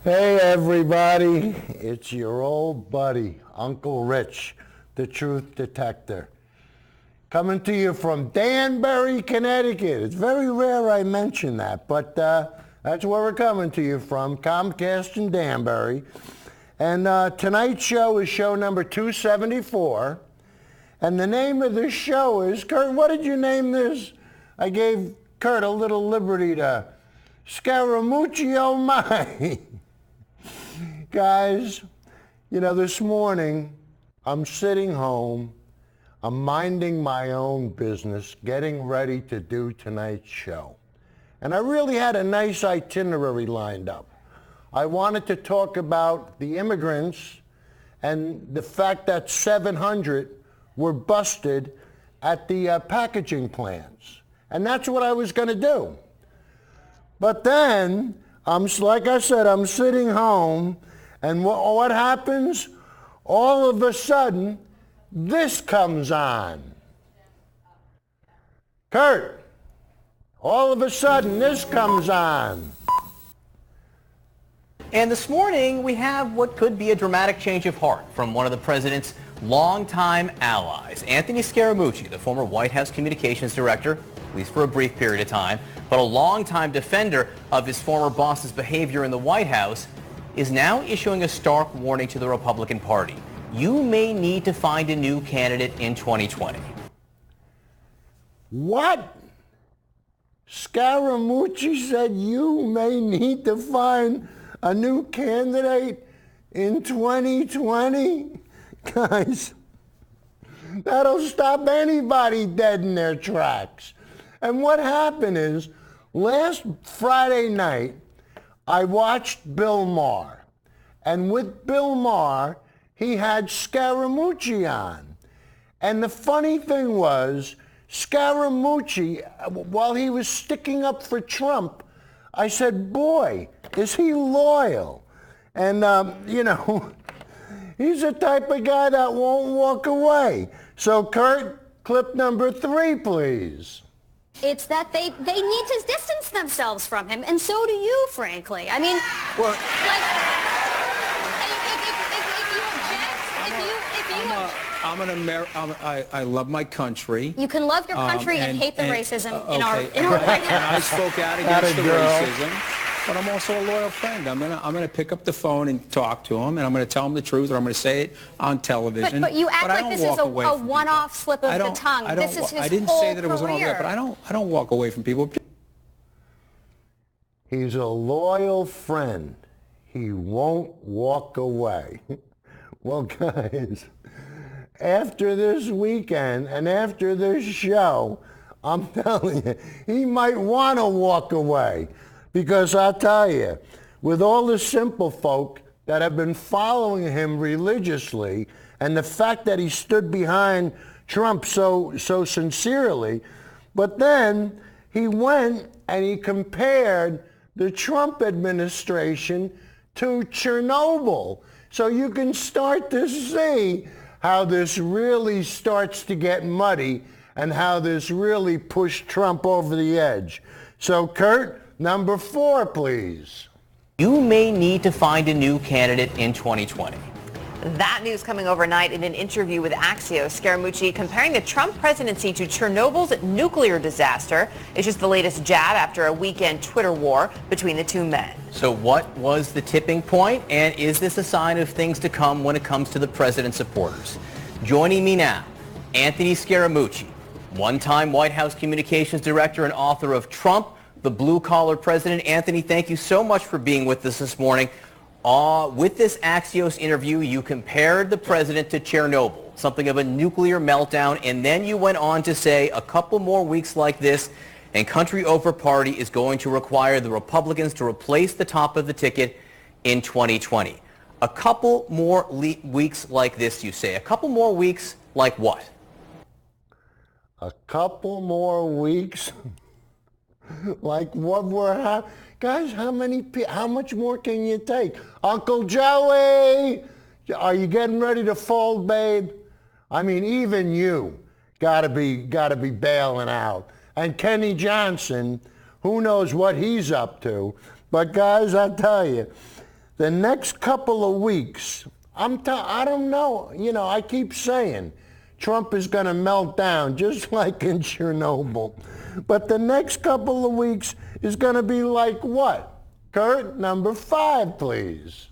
Hey everybody, it's your old buddy, Uncle Rich, the truth detector. Coming to you from Danbury, Connecticut. It's very rare I mention that, but that's where we're coming to you from, Comcast in Danbury. And tonight's show is show number 274. And the name of this show is, Kurt, what did you name this? I gave Kurt a little liberty to Scaramucci Me. Guys, you know, this morning I'm sitting home, I'm minding my own business, getting ready to do tonight's show. And I really had a nice itinerary lined up. I wanted to talk about the immigrants and the fact that 700 were busted at the packaging plants. And that's what I was going to do. But then, like I said, I'm sitting home, and what happens? All of a sudden, this comes on. Kurt, all of a sudden, this comes on. And this morning, we have what could be a dramatic change of heart from one of the president's longtime allies. Wttt Scaramucci, the former White House communications director, at least for a brief period of time, but a longtime defender of his former boss's behavior in the White House, is now issuing a stark warning to the Republican Party. You may need to find a new candidate in 2020. What? Scaramucci said you may need to find a new candidate in 2020? Guys, that'll stop anybody dead in their tracks. And what happened is, last Friday night, I watched Bill Maher. And with Bill Maher, he had Scaramucci on. And the funny thing was, Scaramucci, while he was sticking up for Trump, I said, boy, is he loyal. And, you know, he's the type of guy that won't walk away. So, Kurt, clip number 3, please. It's that they need to distance themselves from him, and so do you, frankly. I mean, Well, I love my country. you can love your country and hate the racism in our and I spoke out against the racism, but I'm also a loyal friend. I'm gonna pick up the phone and talk to him, and I'm gonna tell him the truth, or I'm gonna say it on television. But you act I like don't this is walk a away from one-off slip of the tongue. This is his I didn't whole say that it was one-off, career. but I don't walk away from people. He's a loyal friend. He won't walk away. Well, guys, after this weekend and after this show, I'm telling you, he might want to walk away. Because I'll tell you, with all the simple folk that have been following him religiously, and the fact that he stood behind Trump so sincerely, but then he went and he compared the Trump administration to Chernobyl. So you can start to see how this really starts to get muddy and how this really pushed Trump over the edge. So Kurt, number 4, please. you may need to find a new candidate in 2020. That news coming overnight in an interview with Axios. Scaramucci comparing the Trump presidency to Chernobyl's nuclear disaster. It's just the latest jab after a weekend Twitter war between the two men. So what was the tipping point, and is this a sign of things to come when it comes to the president's supporters? Joining me now, Wttt Scaramucci, one-time White House communications director and author of Trump, the Blue-Collar President. Wttt, thank you so much for being with us this morning. With this Axios interview, you compared the president to Chernobyl, something of a nuclear meltdown, and then you went on to say a couple more weeks like this, and country over party is going to require the Republicans to replace the top of the ticket in 2020. A couple more weeks like this, you say. A couple more weeks like what? A couple more weeks? Like what we're having? Guys, how much more can you take? Uncle Joey, are you getting ready to fold, babe? I mean, even you gotta be bailing out. And Kenny Johnson, who knows what he's up to? But guys, I tell you, the next couple of weeks, I don't know, I keep saying Trump is going to melt down just like in Chernobyl. But the next couple of weeks is going to be like what? Kurt, number 5, please.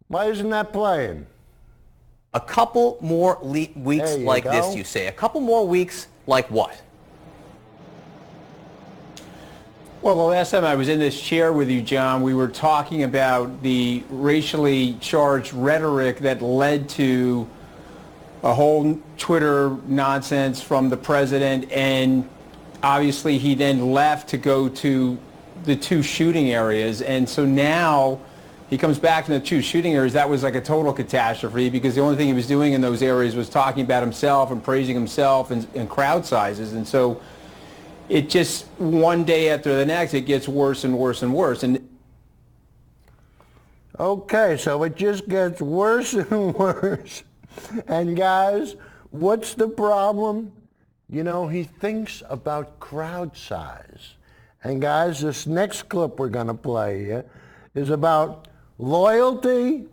Why isn't that playing? A couple more weeks like this, you say. A couple more weeks like what? Well, the last time I was in this chair with you, John, we were talking about the racially charged rhetoric that led to a whole Twitter nonsense from the president, and obviously he then left to go to the 2 shooting areas, and so now he comes back from the 2 shooting areas. That was like a total catastrophe because the only thing he was doing in those areas was talking about himself and praising himself and crowd sizes, and so it just one day after the next, it gets worse and worse and worse. And okay, so it just gets worse and worse. And guys, what's the problem? He thinks about crowd size. And guys, this next clip we're going to play here is about loyalty,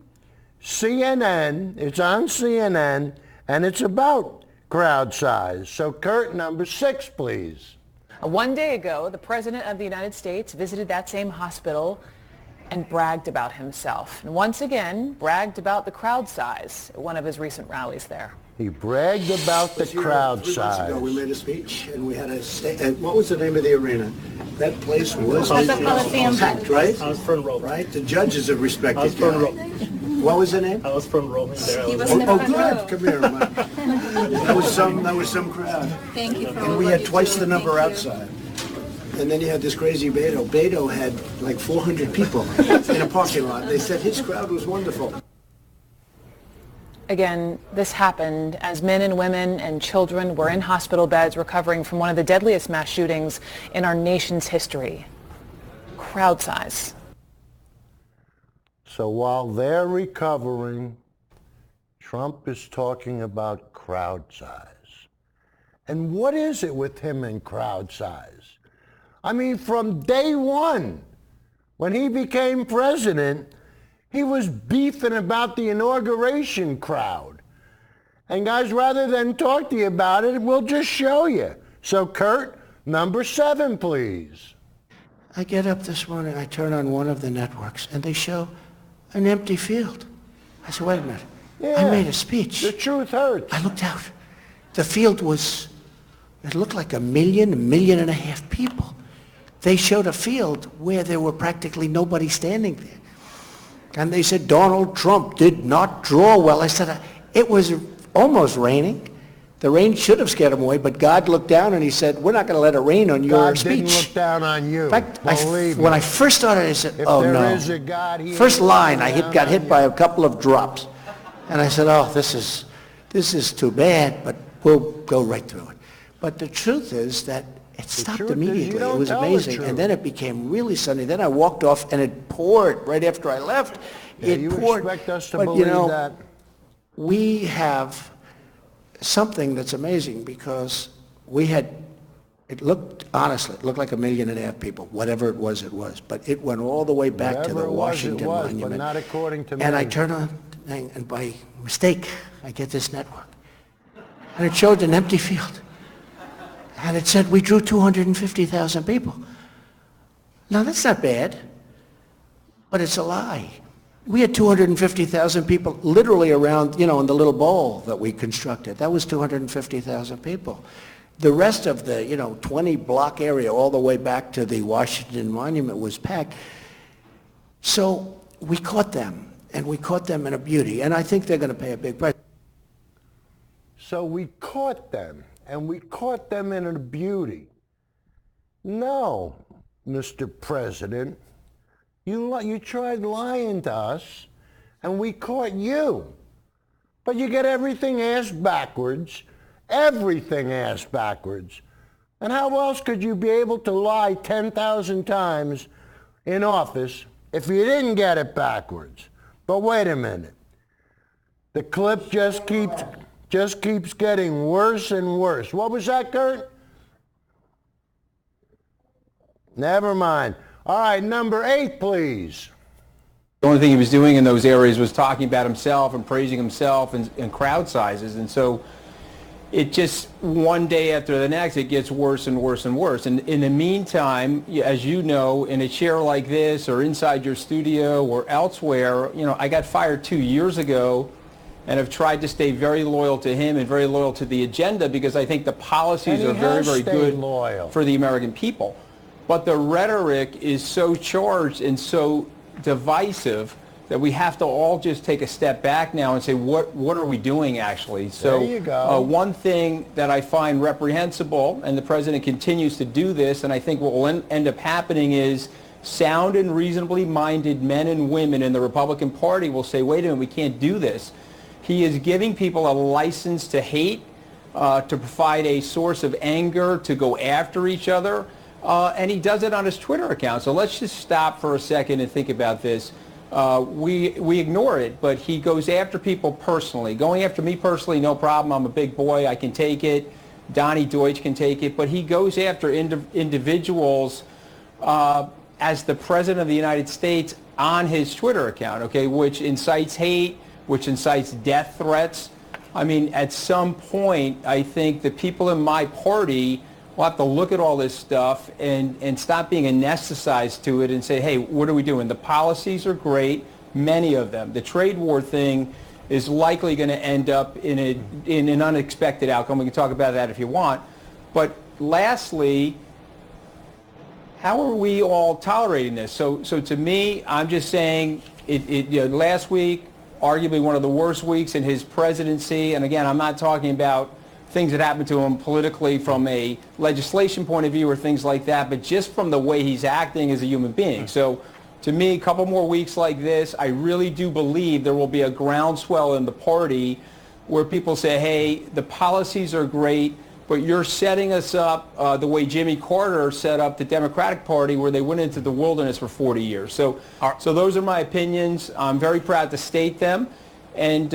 CNN. It's on CNN, and it's about crowd size. So Kurt, number 6, please. One day ago, the President of the United States visited that same hospital and bragged about himself. And once again, bragged about the crowd size at one of his recent rallies there. He bragged about the crowd 3 months size. ago, we made a speech, and we had a what was the name of the arena? That place was packed, right? I was front row. Right? The judges have respected I was front row. What was the name? I was front row there. Good. Come here, Mike. That was some crowd. Thank you for And we had twice the number outside. And then you had this crazy Beto. Beto had like 400 people in a parking lot. They said his crowd was wonderful. Again, this happened as men and women and children were in hospital beds recovering from one of the deadliest mass shootings in our nation's history. Crowd size. So while they're recovering, Trump is talking about crowd size. And what is it with him and crowd size? I mean, from day one, when he became president, he was beefing about the inauguration crowd. And guys, rather than talk to you about it, we'll just show you. So Kurt, number 7, please. I get up this morning, I turn on one of the networks, and they show an empty field. I said, wait a minute. I made a speech. The truth hurts. I looked out. The field it looked like 1.5 million people. They showed a field where there were practically nobody standing there. And they said, Donald Trump did not draw well. I said, it was almost raining. The rain should have scared him away, but God looked down and he said, we're not going to let it rain on your speech. God didn't look down on you. In fact, Believe me. when I first started, I said, oh no. Is a God, First line, got hit by a couple of drops. And I said, oh, this is too bad, but we'll go right through it. But the truth is that it stopped immediately. It was amazing. And then it became really sunny. Then I walked off and it poured right after I left. You poured. expect us to but, believe that? We have something that's amazing because it looked like 1.5 million people, whatever it was. But it went all the way back to the Washington Monument. But not according to me. And I turned on, and by mistake, I get this network. And it showed an empty field. And it said we drew 250,000 people. Now, that's not bad, but it's a lie. We had 250,000 people literally around, in the little bowl that we constructed. That was 250,000 people. The rest of the, 20-block area all the way back to the Washington Monument was packed. So we caught them, and we caught them in a beauty, and I think they're going to pay a big price. So we caught them, and we caught them in a beauty. No, Mr. President. You tried lying to us, and we caught you. But you get everything ass backwards. Everything ass backwards. And how else could you be able to lie 10,000 times in office if you didn't get it backwards? But wait a minute. The clip just keeps getting worse and worse. What was that, Kurt? Never mind. All right, number 8, please. The only thing he was doing in those areas was talking about himself and praising himself and crowd sizes. And so it just, one day after the next, it gets worse and worse and worse. And in the meantime, as you know, in a chair like this or inside your studio or elsewhere, I got fired 2 years ago and have tried to stay very loyal to him and very loyal to the agenda because I think the policies are very, very good for the American people. But the rhetoric is so charged and so divisive that we have to all just take a step back now and say, what are we doing actually? So there you go. One thing that I find reprehensible, and the president continues to do this, and I think what will end up happening is sound and reasonably minded men and women in the Republican Party will say, wait a minute, we can't do this. He is giving people a license to hate, to provide a source of anger, to go after each other, and he does it on his Twitter account. So let's just stop for a second and think about this. We ignore it, but he goes after people personally. Going after me personally, no problem. I'm a big boy. I can take it. Donnie Deutsch can take it. But he goes after individuals as the President of the United States on his Twitter account, okay, which incites hate, which incites death threats. I mean, at some point, I think the people in my party will have to look at all this stuff and stop being anesthetized to it and say, hey, what are we doing? The policies are great, many of them. The trade war thing is likely going to end up in an unexpected outcome. We can talk about that if you want. But lastly, how are we all tolerating this? So to me, I'm just saying, last week, arguably one of the worst weeks in his presidency. And again, I'm not talking about things that happened to him politically from a legislation point of view or things like that, but just from the way he's acting as a human being. So to me, a couple more weeks like this, I really do believe there will be a groundswell in the party where people say, hey, the policies are great, but you're setting us up the way Jimmy Carter set up the Democratic Party, where they went into the wilderness for 40 years. So those are my opinions. I'm very proud to state them. And,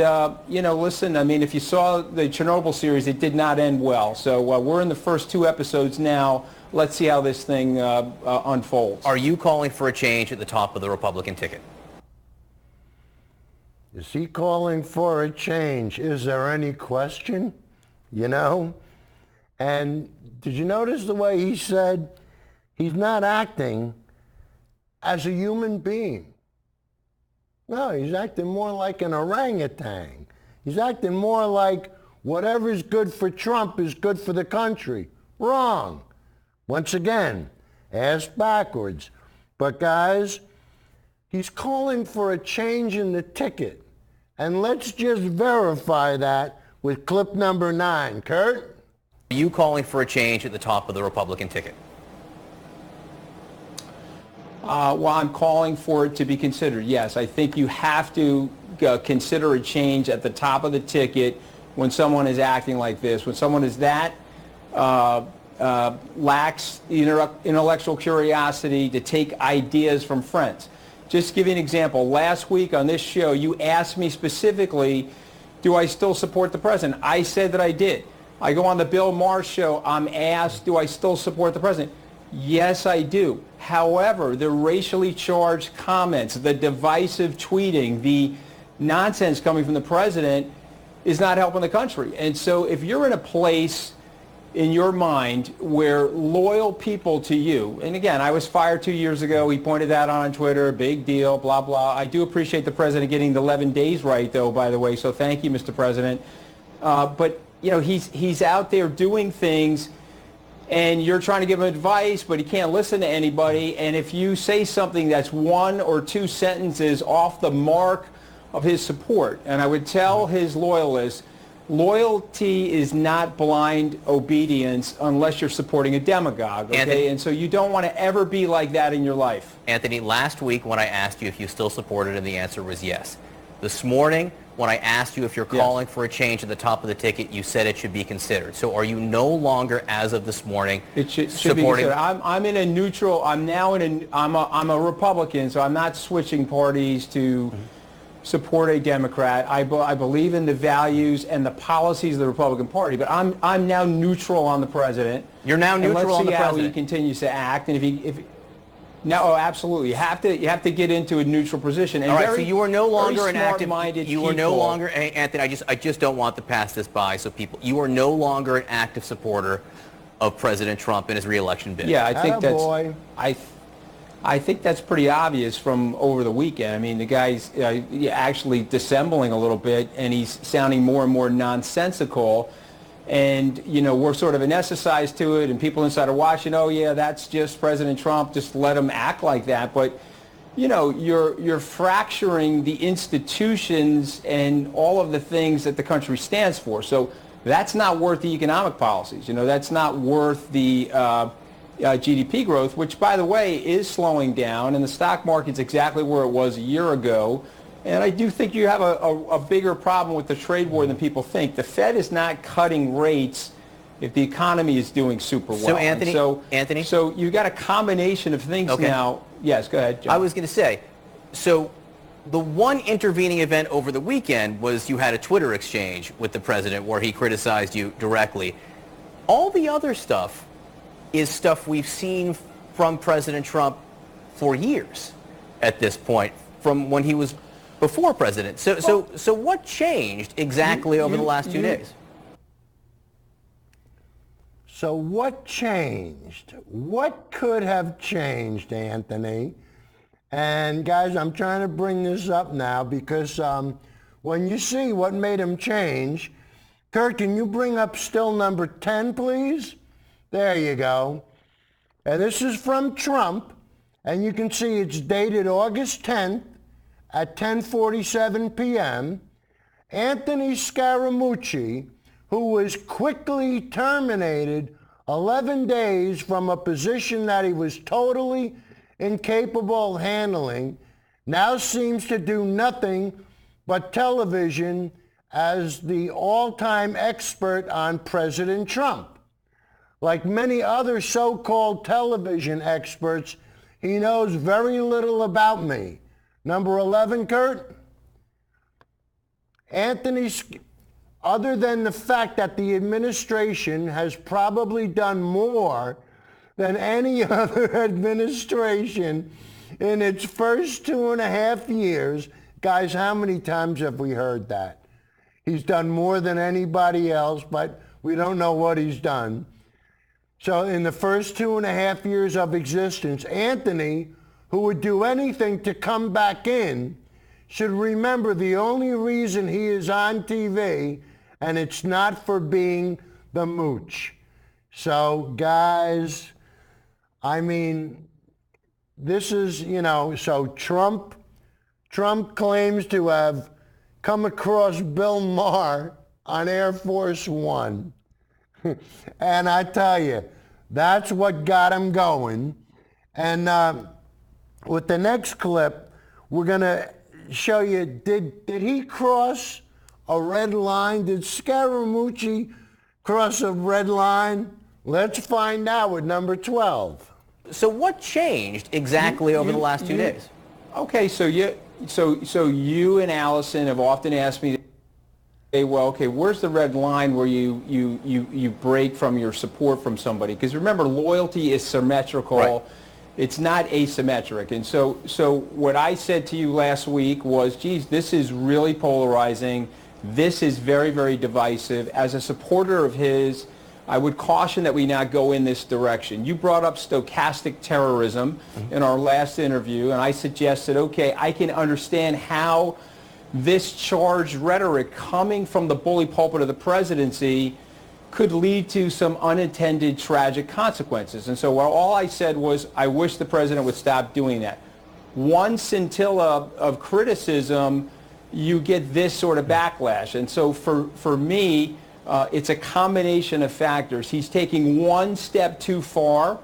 listen, I mean, if you saw the Chernobyl series, it did not end well. So we're in the first 2 episodes now. Let's see how this thing unfolds. Are you calling for a change at the top of the Republican ticket? Is he calling for a change? Is there any question? And did you notice the way he said he's not acting as a human being? No, he's acting more like an orangutan. He's acting more like whatever's good for Trump is good for the country. Wrong. Once again, ass backwards. But guys, he's calling for a change in the ticket. And let's just verify that with clip number 9. Kurt? Are you calling for a change at the top of the Republican ticket? Well, I'm calling for it to be considered, yes. I think you have to consider a change at the top of the ticket when someone is acting like this, when someone is that lacks intellectual curiosity to take ideas from friends. Just to give you an example, last week on this show, you asked me specifically, do I still support the president? I said that I did. I go on the Bill Maher show, I'm asked, do I still support the president? Yes, I do. However, the racially charged comments, the divisive tweeting, the nonsense coming from the president is not helping the country. And so if you're in a place in your mind where loyal people to you, and again, I was fired 2 years ago. He pointed that out on Twitter, big deal, blah, blah. I do appreciate the president getting the 11 days right, though, by the way, so thank you, Mr. President. But, he's out there doing things, and you're trying to give him advice, but he can't listen to anybody. And if you say something that's 1 or 2 sentences off the mark of his support, and I would tell his loyalists, loyalty is not blind obedience unless you're supporting a demagogue, okay? Anthony, and so you don't want to ever be like that in your life. Anthony, last week when I asked you if you still supported, and the answer was yes. This morning, when I asked you if you're calling for a change at the top of the ticket, you said it should be considered. So are you no longer, as of this morning, it should supporting? Be considered. I'm in a neutral. I'm now I'm a Republican, so I'm not switching parties to support a Democrat. I believe in the values and the policies of the Republican Party, but I'm now neutral on the president. You're now neutral on the president. Let's see how he president. continues to act, and if No, absolutely. You have to get into a neutral position. And All right, very, so you are no longer an active. smart-minded You are no people. longer, Anthony. I just don't want to pass this by. So you are no longer an active supporter of President Trump and his re-election bid. Yeah, I think that's. Attaboy. I think that's pretty obvious from over the weekend. I mean, the guy's actually dissembling a little bit, and he's sounding more and more nonsensical. And, we're sort of anesthetized to it, and people inside are watching, oh, yeah, that's just President Trump. Just let him act like that. But, you're fracturing the institutions and all of the things that the country stands for. So that's not worth the economic policies. That's not worth the GDP growth, which, by the way, is slowing down, and the stock market's exactly where it was a year ago. And I do think you have a bigger problem with the trade war than people think. The Fed is not cutting rates if the economy is doing super well. So, Anthony? So you've got a combination of things now. Yes, go ahead, John. I was going to say, so the one intervening event over the weekend was you had a Twitter exchange with the president where he criticized you directly. All the other stuff is stuff we've seen from President Trump for years at this point, from when he was before president. So what changed exactly over the last 2 days? So what changed? What could have changed, Anthony? And guys, I'm trying to bring this up now because when you see what made him change, Kurt, can you bring up still number 10, please? There you go. And this is from Trump, and you can see it's dated August 10th at 10:47 p.m. Anthony Scaramucci, who was quickly terminated 11 days from a position that he was totally incapable of handling, now seems to do nothing but television as the all-time expert on President Trump. Like many other so-called television experts, he knows very little about me. Number 11, Kurt? Anthony, other than the fact that the administration has probably done more than any other administration in its first 2.5 years. Guys, how many times have we heard that? He's done more than anybody else, but we don't know what he's done. So in the first 2.5 years of existence, Anthony, who would do anything to come back in, should remember the only reason he is on TV, and it's not for being the mooch. So guys, I mean, this is, so Trump claims to have come across Bill Maher on Air Force One. And I tell you, that's what got him going. And with the next clip, we're going to show you, did he cross a red line? Did Scaramucci cross a red line? Let's find out with number 12. So what changed exactly over the last 2 days? Okay, so you and Allison have often asked me, where's the red line where you break from your support from somebody? Because remember, loyalty is symmetrical. Right. It's not asymmetric. And so what I said to you last week was, geez, this is really polarizing. This is very, very divisive. As a supporter of his, I would caution that we not go in this direction. You brought up stochastic terrorism in our last interview, and I suggested, okay, I can understand how this charged rhetoric coming from the bully pulpit of the presidency could lead to some unintended tragic consequences. And so all I said was, I wish the president would stop doing that. One scintilla of criticism, you get this sort of backlash. And so for me, it's a combination of factors. He's taking one step too far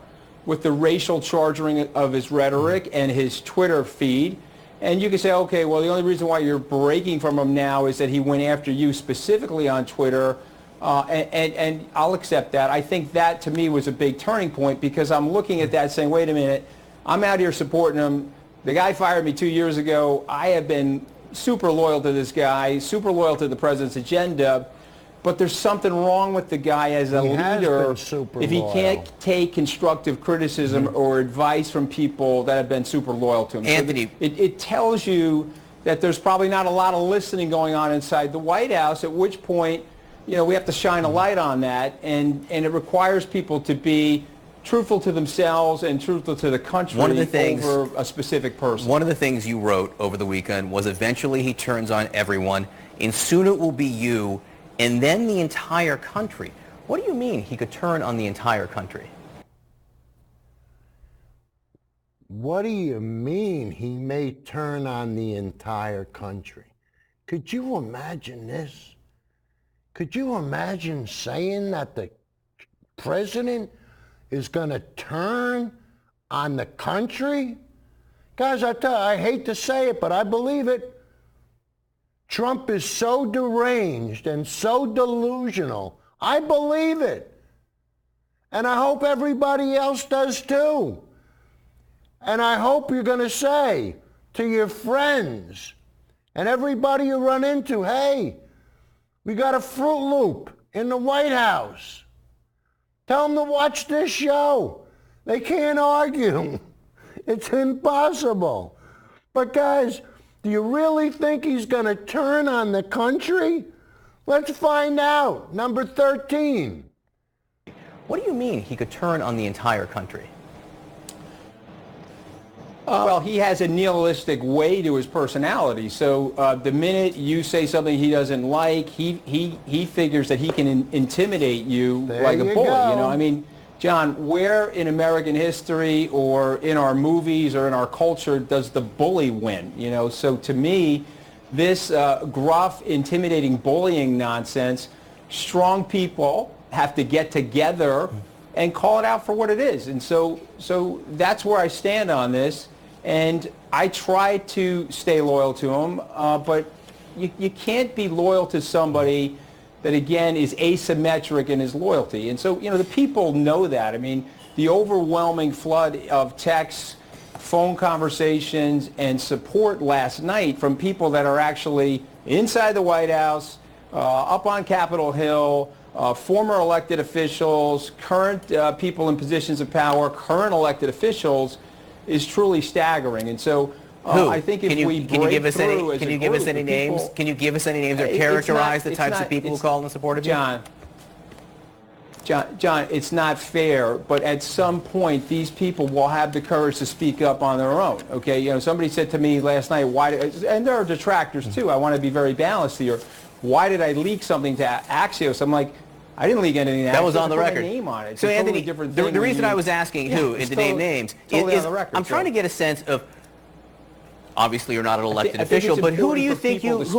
with the racial charging of his rhetoric and his Twitter feed. And you can say, okay, well, the only reason why you're breaking from him now is that he went after you specifically on Twitter. And I'll accept that. I think that, to me, was a big turning point because I'm looking at that saying, wait a minute, I'm out here supporting him. The guy fired me 2 years ago. I have been super loyal to this guy, super loyal to the president's agenda. but there's something wrong with the guy as a He has leader been super if he loyal. can't take constructive criticism or advice from people that have been super loyal to him. Anthony. So it tells you that there's probably not a lot of listening going on inside the White House, at which point, you know, we have to shine a light on that, and it requires people to be truthful to themselves and truthful to the country over a specific person. One of the things you wrote over the weekend was eventually he turns on everyone, and soon it will be you, and then the entire country. What do you mean he could turn on the entire country? What do you mean he may turn on the entire country? Could you imagine this? Could you imagine saying that the president is going to turn on the country? Guys, I hate to say it, but I believe it. Trump is so deranged and so delusional. I believe it. And I hope everybody else does too. And I hope you're going to say to your friends and everybody you run into, hey, we got a Fruit Loop in the White House. Tell them to watch this show. They can't argue. It's impossible. But guys, do you really think he's going to turn on the country? Let's find out. Number 13. What do you mean he could turn on the entire country? Well, he has a nihilistic way to his personality. So the minute you say something he doesn't like, he figures that he can intimidate you like a bully. You know, I mean, John, where in American history or in our movies or in our culture does the bully win? You know, so to me, this gruff, intimidating, bullying nonsense, strong people have to get together and call it out for what it is. And so that's where I stand on this. And I try to stay loyal to him, but you can't be loyal to somebody that, again, is asymmetric in his loyalty. And so, you know, the people know that. I mean, the overwhelming flood of texts, phone conversations, and support last night from people that are actually inside the White House, up on Capitol Hill, former elected officials, current people in positions of power, current elected officials, is truly staggering. And so I think if we break through as a group, can you give us any names? Can you give us any names or characterize the types of people who call in support of you? John, it's not fair, but at some point these people will have the courage to speak up on their own. Okay, you know, somebody said to me last night, and there are detractors too. I want to be very balanced here. Why did I leak something to Axios? I'm like, I didn't leak anything. That was on the record. Name on it. So Anthony, the reason I was asking who and to name names is I'm trying to get a sense of. Obviously, you're not an elected official, but who do you think you represent?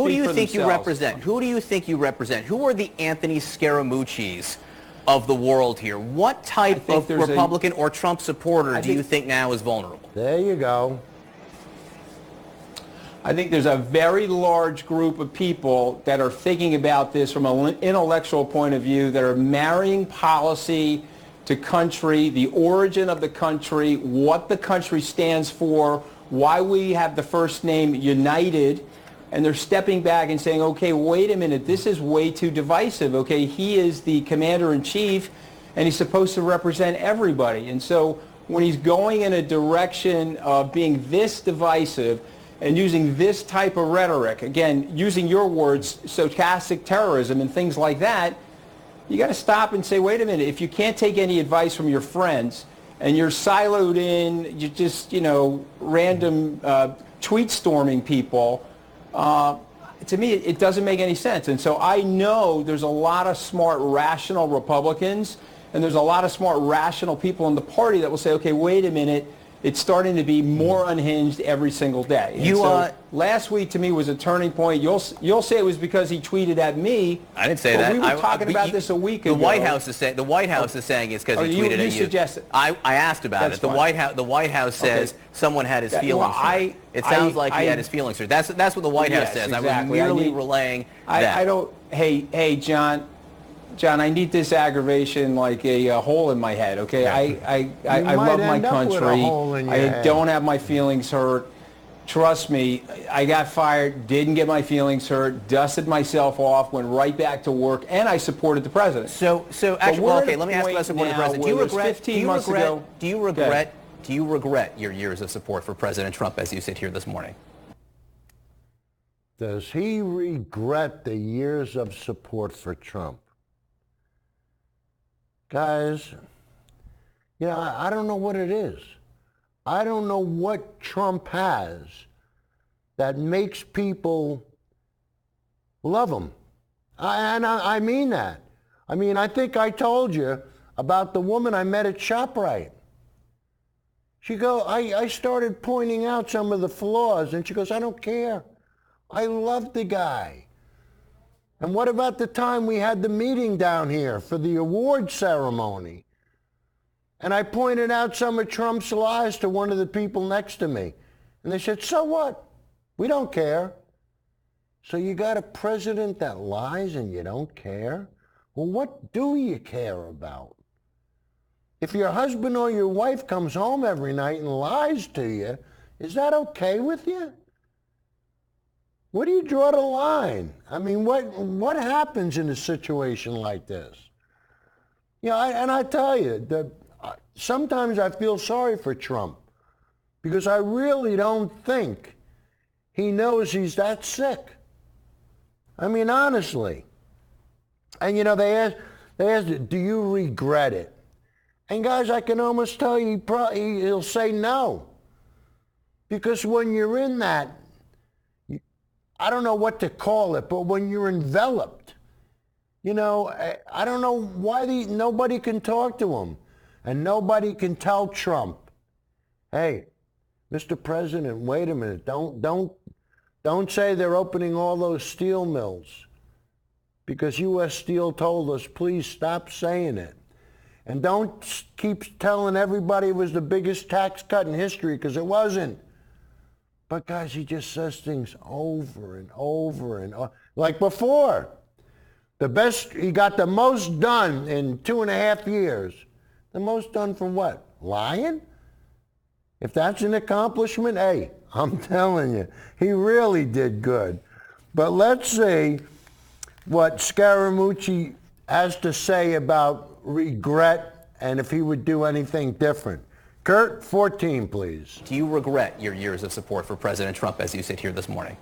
Who do you think you represent? Who are the Anthony Scaramucci's of the world here? What type of Republican or Trump supporter do you think now is vulnerable? There you go. I think there's a very large group of people that are thinking about this from an intellectual point of view, that are marrying policy to country, the origin of the country, what the country stands for, why we have the first name United, and they're stepping back and saying, okay, wait a minute, this is way too divisive. Okay, he is the commander-in-chief, and he's supposed to represent everybody. And so when he's going in a direction of being this divisive, and using this type of rhetoric, again, using your words, stochastic terrorism and things like that, you got to stop and say, wait a minute, if you can't take any advice from your friends and you're siloed in, you just, you know, random tweet storming people, to me, it doesn't make any sense. And so I know there's a lot of smart, rational Republicans, and there's a lot of smart, rational people in the party that will say, okay, wait a minute, it's starting to be more unhinged every single day. And last week to me was a turning point. You'll say it was because he tweeted at me. I didn't say that. We were talking about this a week ago. The White House is saying it's because he tweeted at you. Suggested. I asked about it. The White House says someone had his feelings hurt. It sounds like he had his feelings hurt. That's what the White House says. Exactly. I was merely relaying that. I don't. Hey, John, I need this aggravation like a hole in my head, okay? I love my country. I don't have my feelings hurt. trust me, I got fired, didn't get my feelings hurt, dusted myself off, went right back to work, and I supported the president. So actually, well, okay, let me ask you about supporting the president. Do you regret your years of support for President Trump as you sit here this morning? Does he regret the years of support for Trump? Guys, I don't know what it is. I don't know what Trump has that makes people love him. I mean that. I mean, I think I told you about the woman I met at ShopRite. I started pointing out some of the flaws, and she goes, I don't care. I love the guy. And what about the time we had the meeting down here for the award ceremony? And I pointed out some of Trump's lies to one of the people next to me. And they said, so what? We don't care. So you got a president that lies and you don't care? Well, what do you care about? If your husband or your wife comes home every night and lies to you, is that okay with you? Where do you draw the line? I mean, what happens in a situation like this? I tell you, sometimes I feel sorry for Trump because I really don't think he knows he's that sick. I mean, honestly. And they asked, do you regret it? And guys, I can almost tell you he'll say no. Because when you're in that, I don't know what to call it, but when you're enveloped, I don't know why nobody can talk to him. And nobody can tell Trump, hey, Mr. President, wait a minute. Don't say they're opening all those steel mills. Because U.S. Steel told us, please stop saying it. And don't keep telling everybody it was the biggest tax cut in history, because it wasn't. But guys, he just says things over and over and over. Like before, he got the most done in 2.5 years. The most done from what? Lying? If that's an accomplishment, hey, I'm telling you, he really did good. But let's see what Scaramucci has to say about regret and if he would do anything different. Kurt, 14, please. Do you regret your years of support for President Trump as you sit here this morning?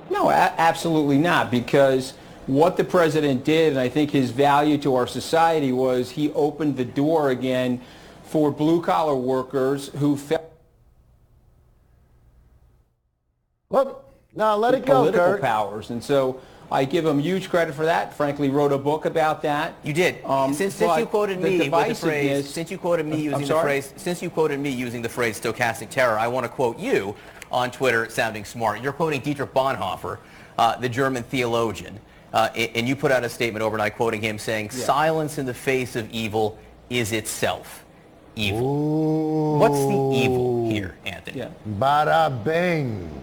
No, absolutely not, because what the president did, and I think his value to our society, was he opened the door again for blue-collar workers who felt... Well, now let it go, political Kurt. powers. And so I give him huge credit for that. Frankly, wrote a book about that. You did. Since you quoted me with the phrase, since you quoted me using the phrase stochastic terror, I want to quote you on Twitter sounding smart. You're quoting Dietrich Bonhoeffer, the German theologian. And you put out a statement overnight quoting him saying, silence in the face of evil is itself evil. Ooh. What's the evil here, Anthony? Yeah. Bada bing.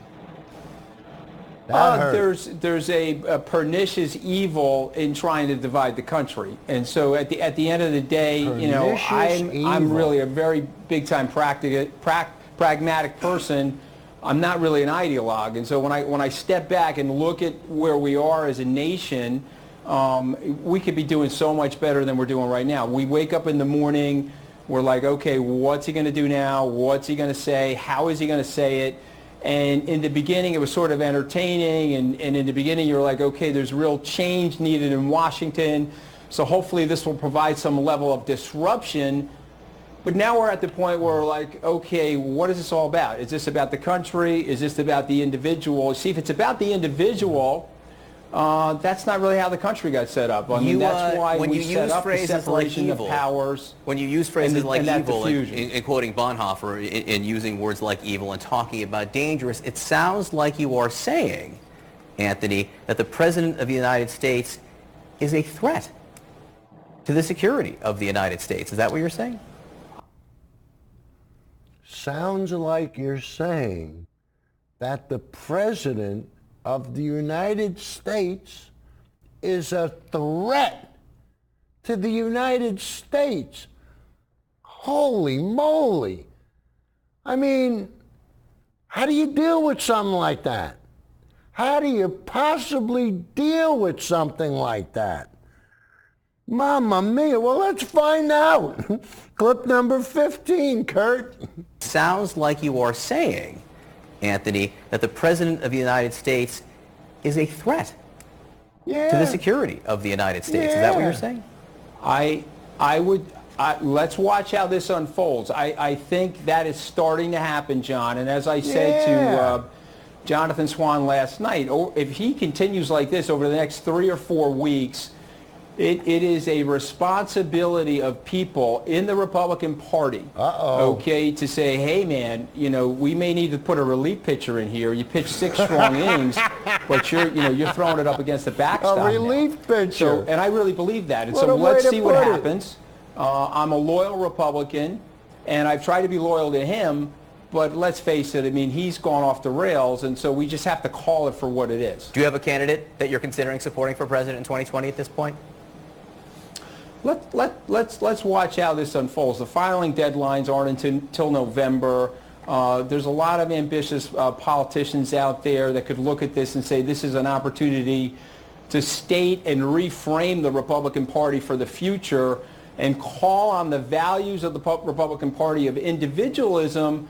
There's a pernicious evil in trying to divide the country. And so at the end of the day, I'm really a very big-time pragmatic person. I'm not really an ideologue. And so when I step back and look at where we are as a nation, we could be doing so much better than we're doing right now. We wake up in the morning, we're like, okay, what's he going to do now? What's he going to say? How is he going to say it? And in the beginning, it was sort of entertaining. And in the beginning, you're like, okay, there's real change needed in Washington. So hopefully this will provide some level of disruption. But now we're at the point where we're like, okay, what is this all about? Is this about the country? Is this about the individual? See, if it's about the individual, that's not really how the country got set up. I mean, that's why we set up the separation of powers. When you use phrases like evil, in quoting Bonhoeffer, in using words like evil and talking about dangerous, it sounds like you are saying, Anthony, that the President of the United States is a threat to the security of the United States. Is that what you're saying? Sounds like you're saying that the President of the United States is a threat to the United States. Holy moly. I mean, How do you deal with something like that? How do you possibly deal with something like that? Mamma mia. Well, let's find out. Clip number 15, Kurt. Sounds like you are saying, Anthony, that the President of the United States is a threat to the security of the United States. Is that what you're saying? Let's watch how this unfolds. I think that is starting to happen, John. And as I said to Jonathan Swan last night, if he continues like this over the next 3 or 4 weeks, it is a responsibility of people in the Republican Party, okay, to say, hey, man, you know, we may need to put a relief pitcher in here. You pitch 6 strong innings, but you're throwing it up against the backstop. A relief pitcher. So, and I really believe that. And so let's see what happens. I'm a loyal Republican, and I've tried to be loyal to him, but let's face it, I mean, he's gone off the rails, and so we just have to call it for what it is. Do you have a candidate that you're considering supporting for president in 2020 at this point? Let's watch how this unfolds. The filing deadlines aren't until November. There's a lot of ambitious politicians out there that could look at this and say this is an opportunity to state and reframe the Republican Party for the future and call on the values of the Republican Party of individualism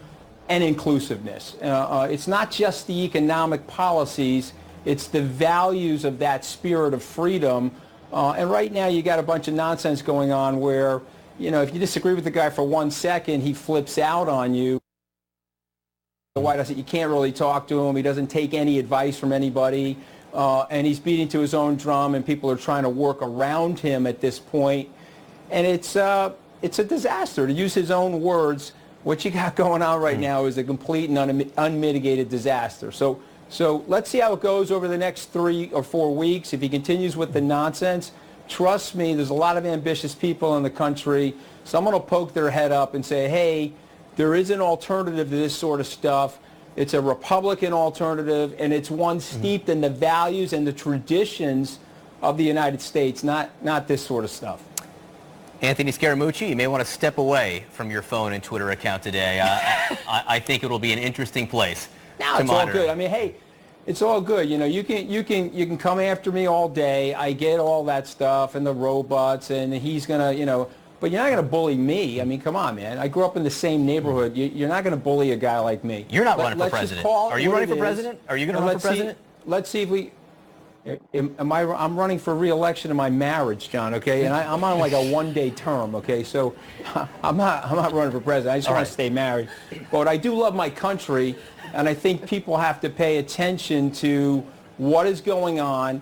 and inclusiveness. It's not just the economic policies, it's the values of that spirit of freedom. And right now you got a bunch of nonsense going on where, you know, if you disagree with the guy for 1 second, he flips out on you. Why doesn't you can't really talk to him? He doesn't take any advice from anybody, and he's beating to his own drum, and people are trying to work around him at this point. And it's a disaster. To use his own words, what you got going on right now is a complete and unmitigated disaster. So let's see how it goes over the next 3 or 4 weeks. If he continues with the nonsense, trust me, there's a lot of ambitious people in the country. Someone will poke their head up and say, hey, there is an alternative to this sort of stuff. It's a Republican alternative, and it's one steeped in the values and the traditions of the United States, not this sort of stuff. Anthony Scaramucci, you may want to step away from your phone and Twitter account today. I think it will be an interesting place. No, it's all good. I mean, hey, it's all good. You know, you can come after me all day. I get all that stuff and the robots, and he's gonna, you know, but you're not gonna bully me. I mean, come on, man. I grew up in the same neighborhood. You're not gonna bully a guy like me. You're not running for president. Are you running for president? Are you gonna run for president? Let's see if we. I'm running for re-election in my marriage, John. Okay, and I'm on like a 1-day term. Okay, so I'm not running for president. I just want to stay married. But I do love my country, and I think people have to pay attention to what is going on,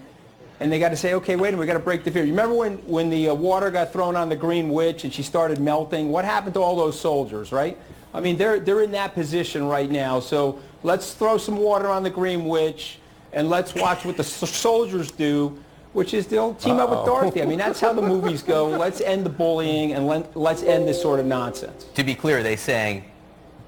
and they got to say, okay, wait a minute, we got to break the fear. You remember when the water got thrown on the Green Witch and she started melting? What happened to all those soldiers, right? I mean, they're in that position right now. So let's throw some water on the Green Witch. And let's watch what the soldiers do, which is they'll team up with Dorothy. I mean, that's how the movies go. Let's end the bullying and let's end this sort of nonsense. To be clear, they sang,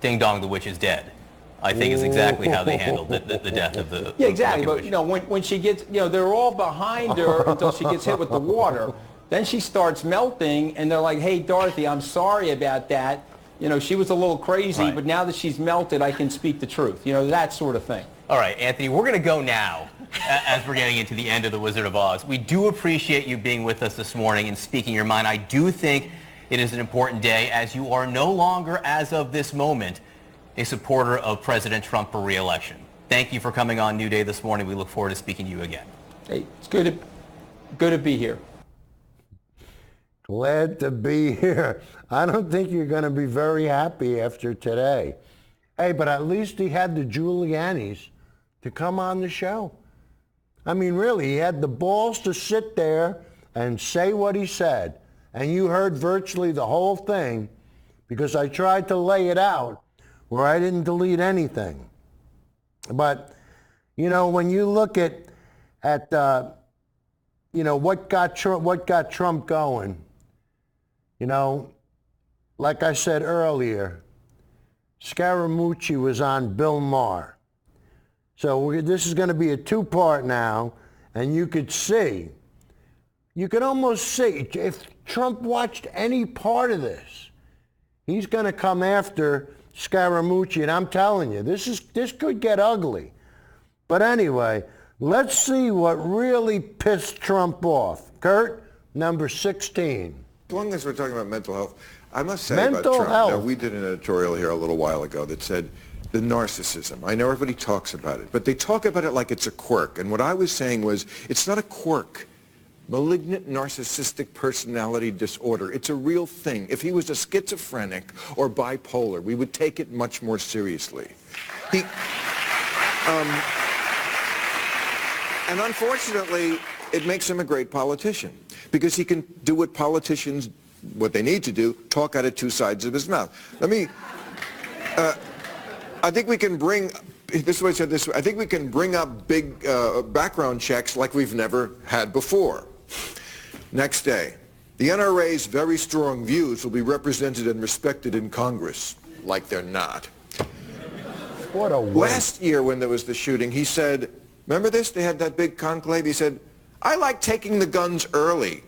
"Ding Dong, the Witch is Dead." I think is exactly how they handled the death of the exactly. But, you know, when she gets, you know, they're all behind her until she gets hit with the water. Then she starts melting, and they're like, hey, Dorothy, I'm sorry about that. You know, she was a little crazy, but now that she's melted, I can speak the truth. You know, that sort of thing. All right, Anthony, we're going to go now as we're getting into the end of The Wizard of Oz. We do appreciate you being with us this morning and speaking your mind. I do think it is an important day as you are no longer, as of this moment, a supporter of President Trump for re-election. Thank you for coming on New Day this morning. We look forward to speaking to you again. Hey, it's good to be here. Glad to be here. I don't think you're going to be very happy after today. Hey, but at least he had the Giulianis to come on the show. I mean, really, he had the balls to sit there and say what he said. And you heard virtually the whole thing because I tried to lay it out where I didn't delete anything. But, you know, when you look at you know, what got Trump going, you know, like I said earlier, Scaramucci was on Bill Maher. So this is going to be a two-part now, and you could almost see, if Trump watched any part of this, he's going to come after Scaramucci, and I'm telling you, this could get ugly. But anyway, let's see what really pissed Trump off. Kurt, number 16. As long as we're talking about mental health, I must say Mental about Trump, health. now, we did an editorial here a little while ago that said the narcissism. I know everybody talks about it, but they talk about it like it's a quirk. And what I was saying was, it's not a quirk. Malignant narcissistic personality disorder. It's a real thing. If he was a schizophrenic or bipolar, we would take it much more seriously. And unfortunately, it makes him a great politician because he can do what politicians, what they need to do, talk out of two sides of his mouth. I think we can bring, this is what I said this way, I think we can bring up big background checks like we've never had before. Next day, the NRA's very strong views will be represented and respected in Congress, like they're not. What a waste. Last year when there was the shooting, he said, remember this? They had that big conclave. He said, I like taking the guns early.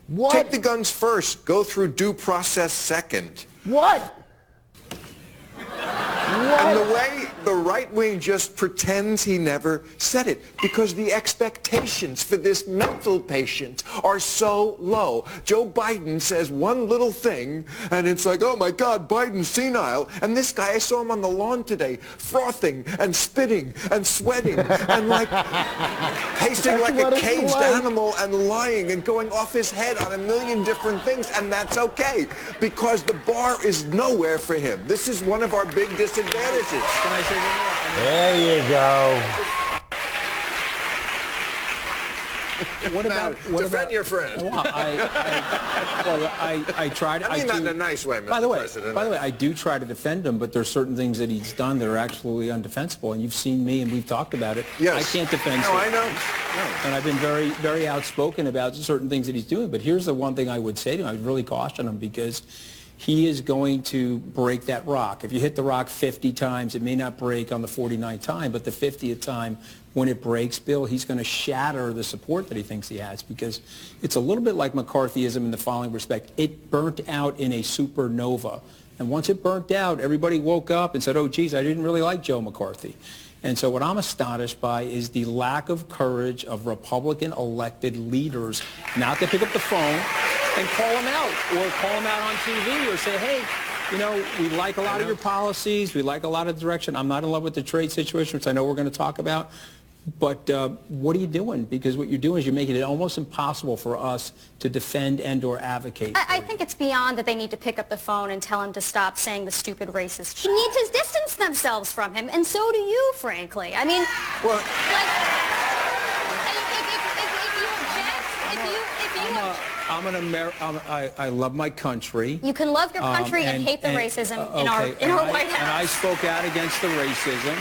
What? Take the guns first. Go through due process second. What? And the way the right wing just pretends he never said it, because the expectations for this mental patient are so low. Joe Biden says one little thing, and it's like, oh my God, Biden's senile. And this guy, I saw him on the lawn today, frothing and spitting and sweating and like pacing like a caged animal and lying and going off his head on a million different things. And that's okay, because the bar is nowhere for him. This is one of our big disadvantages. Can I say one more? There you go. Defend your friend. Well, I tried. I mean that in a nice way, Mr. President. By the way, I do try to defend him, but there's certain things that he's done that are absolutely undefensible, and you've seen me, and we've talked about it. Yes. I can't defend him. No, I know. No. And I've been very, very outspoken about certain things that he's doing. But here's the one thing I would say to him. I would really caution him, because he is going to break that rock. If you hit the rock 50 times, it may not break on the 49th time, but the 50th time, when it breaks, Bill, he's going to shatter the support that he thinks he has, because it's a little bit like McCarthyism in the following respect. It burnt out in a supernova. And once it burnt out, everybody woke up and said, oh, geez, I didn't really like Joe McCarthy. And so what I'm astonished by is the lack of courage of Republican elected leaders not to pick up the phone and call them out, or call them out on TV, or say, hey, you know, we like a lot of your policies, we like a lot of the direction. I'm not in love with the trade situation, which I know we're going to talk about. But what are you doing? Because what you're doing is you're making it almost impossible for us to defend and or advocate. I think it's beyond that they need to pick up the phone and tell him to stop saying the stupid racist. He needs to distance themselves from him, and so do you, frankly. I mean, Well, like, if you object, I love my country. you can love your country and hate the racism in our White House. And I spoke out against the racism,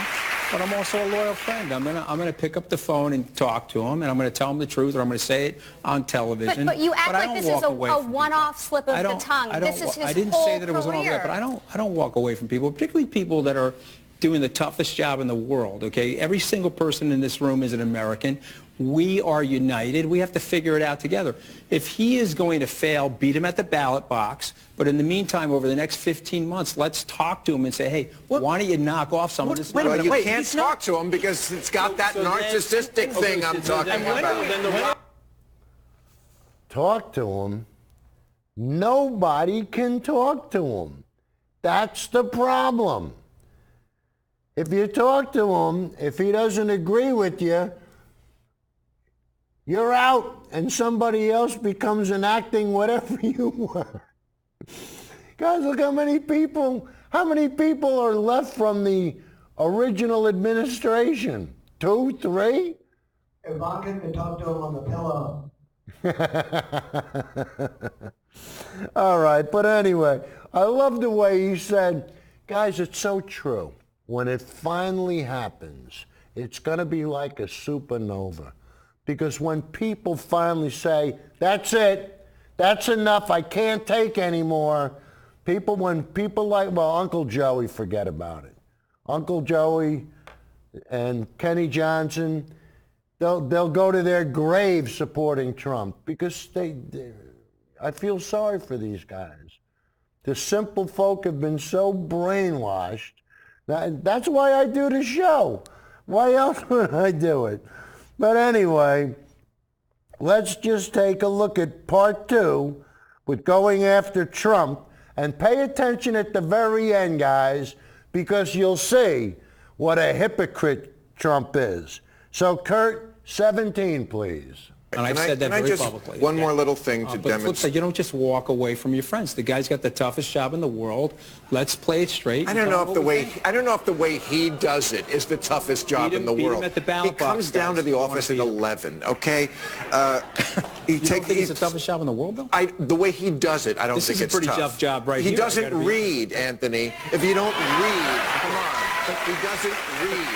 but I'm also a loyal friend. I'm gonna pick up the phone and talk to him, and I'm gonna tell him the truth, or I'm gonna say it on television. But you act I like don't this is walk a away from one-off slip of the tongue. This is his I didn't whole say that it was one off, career. but I don't walk away from people, particularly people that are doing the toughest job in the world, okay? Every single person in this room is an American. We are united. We have to figure it out together. If he is going to fail, beat him at the ballot box. But in the meantime, over the next 15 months, let's talk to him and say, hey, why don't you knock off some of this? well, you can't talk to him because it's got that narcissistic thing I'm talking about. Talk to him. Nobody can talk to him. That's the problem. If you talk to him, if he doesn't agree with you, you're out, and somebody else becomes enacting whatever you want. Guys, look how many people are left from the original administration? 2, 3? Ivanka can talk to him on the pillow. All right, but anyway, I love the way he said, guys, it's so true. When it finally happens, it's going to be like a supernova. Because when people finally say, that's it, that's enough, I can't take anymore, when people like, well, Uncle Joey, forget about it. Uncle Joey and Kenny Johnson, they'll go to their grave supporting Trump, because I feel sorry for these guys. The simple folk have been so brainwashed. That's why I do the show. Why else would I do it? But anyway, let's just take a look at part 2 with going after Trump, and pay attention at the very end, guys, because you'll see what a hypocrite Trump is. So, Kurt, 17, please. And I've said that very publicly. One more little thing to demonstrate. You don't just walk away from your friends. The guy's got the toughest job in the world. Let's play it straight. I don't know if the way he does it is the toughest job in the world. He comes down to the office at 11. Okay. You don't think it's the toughest job in the world, though? The way he does it, I don't think it's tough. This is a pretty tough job, right? He doesn't read, Anthony. If you don't read, come on. He doesn't read.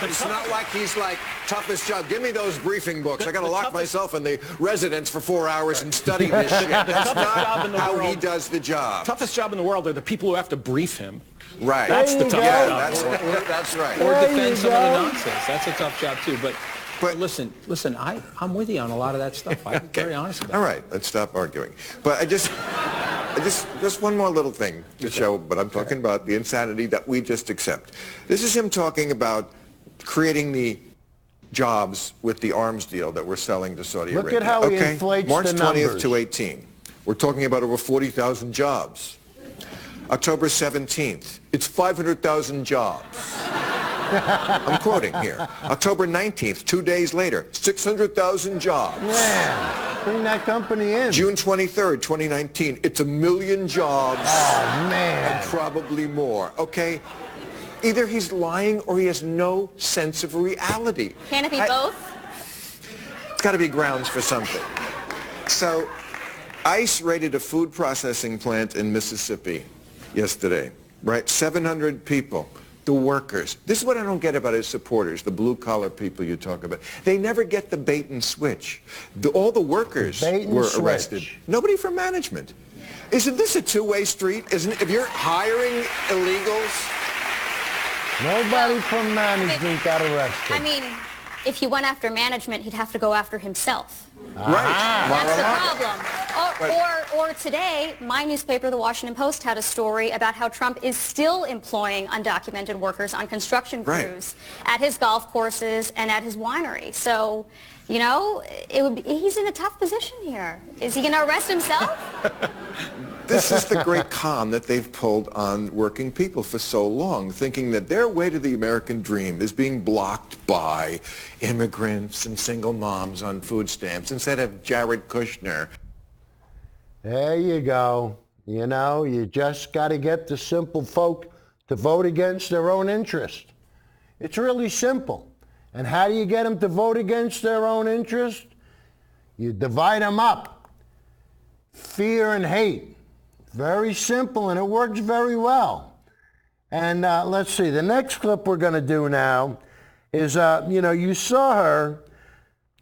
It's not like he's like, toughest job. Give me those briefing books. I got to lock myself in the residence for 4 hours and study this shit. That's not how he does the job. Toughest job in the world are the people who have to brief him. Right. That's the toughest job. That's right. Or defend some of the nonsense. That's a tough job, too. But listen, I'm with you on a lot of that stuff. I'm very honest about it. All right, let's stop arguing. But I just one more little thing to show, but I'm talking about the insanity that we just accept. This is him talking about creating the jobs with the arms deal that we're selling to Saudi Arabia. Look at how he inflates March the numbers. 20th to 18. We're talking about over 40,000 jobs. October 17th, it's 500,000 jobs. I'm quoting here. October 19th, 2 days later, 600,000 jobs. Man, bring that company in. June 23rd, 2019, it's 1 million jobs. Oh, man. And probably more, okay? Either he's lying or he has no sense of reality. Can it be both? It's got to be grounds for something. So, ICE raided a food processing plant in Mississippi yesterday, right? 700 people. The workers. This is what I don't get about his supporters, the blue-collar people you talk about. They never get the bait and switch. All the workers were arrested. Nobody from management. Isn't this a two-way street? If you're hiring illegals? Nobody from management got arrested. I mean, if he went after management, he'd have to go after himself. Right. That's the problem. Or today, my newspaper, The Washington Post, had a story about how Trump is still employing undocumented workers on construction crews at his golf courses and at his winery. So, you know, he's in a tough position here. Is he going to arrest himself? This is the great con that they've pulled on working people for so long, thinking that their way to the American dream is being blocked by immigrants and single moms on food stamps instead of Jared Kushner. There you go. You know, you just got to get the simple folk to vote against their own interest. It's really simple. And how do you get them to vote against their own interest? You divide them up. Fear and hate. Very simple, and it works very well. And let's see, the next clip we're going to do now is, you saw her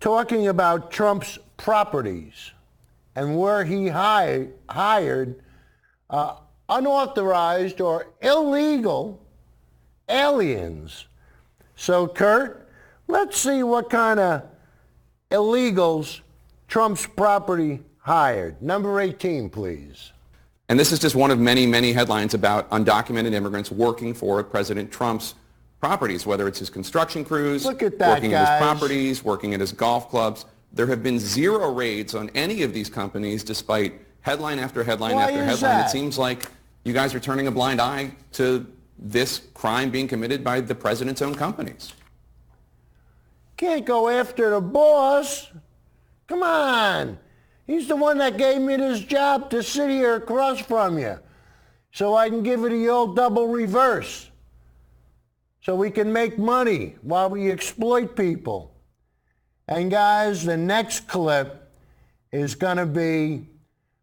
talking about Trump's properties and where he hired unauthorized or illegal aliens. So, Kurt, let's see what kind of illegals Trump's property hired. Number 18, please. And this is just one of many, many headlines about undocumented immigrants working for President Trump's properties, whether it's his construction crews, Look at that, working at guys. his properties, working at his golf clubs. There have been 0 raids on any of these companies despite headline after headline after headline. That? It seems like you guys are turning a blind eye to this crime being committed by the president's own companies. Can't go after the boss. Come on. He's the one that gave me this job to sit here across from you so I can give it the old double reverse so we can make money while we exploit people. And guys, the next clip is going to be